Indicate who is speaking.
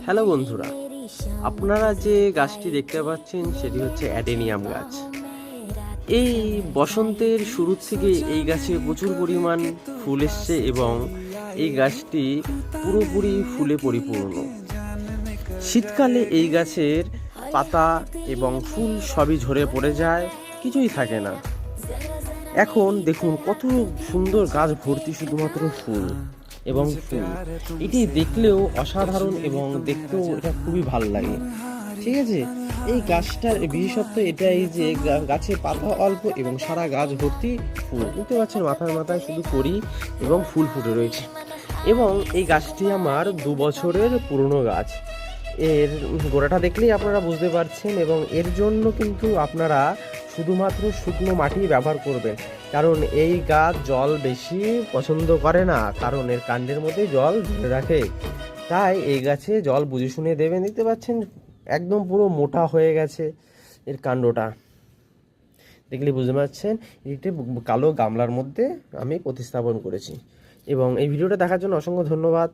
Speaker 1: Hello বন্ধুরা, আপনারা যে গাছটি দেখতে পাচ্ছেন সেটি হচ্ছে অ্যাডেনিয়াম গাছ। এই বসন্তের শুরুর থেকে এই গাছে প্রচুর পরিমাণ ফুল এসছে এবং এই গাছটি পুরোপুরি ফুলে পরিপূর্ণ। শীতকালে এই গাছের পাতা এবং ফুল সবই ঝরে পড়ে যায়, কিছুই থাকে না। এখন দেখুন কত সুন্দর গাছ ভর্তি শুধুমাত্র ফুল এবং ফুল। এটি দেখলেও অসাধারণ এবং দেখতেও এটা খুবই ভালো লাগে। ঠিক আছে, এই গাছটার বিশেষত্ব এটাই যে গাছে পাতা অল্প এবং সারা গাছ ভর্তি ফুল। বুঝতে পারছেন, মাথায় মাথায় শুধু কড়ি এবং ফুল ফুটে রয়েছে। এবং এই গাছটি আমার 2 বছরের পুরনো গাছ। এর গোড়াটা দেখলেই আপনারা বুঝতে পারছেন এবং এর জন্য কিন্তু আপনারা শুধুমাত্র শুকনো মাটি ব্যবহার করবেন, কারণ এই গাছ জল বেশি পছন্দ করে না, কারণ এর কাণ্ডের মধ্যে জল ধরে রাখে। তাই এই গাছে জল বুঝে শুনে দেবেন। দেখতে পাচ্ছেন একদম পুরো মোটা হয়ে গেছে এর কাণ্ডটা, দেখলে বুঝতে পারছেন। এটি কালো গামলার মধ্যে আমি প্রতিস্থাপন করেছি। এবং এই ভিডিওটা দেখার জন্য অসংখ্য ধন্যবাদ।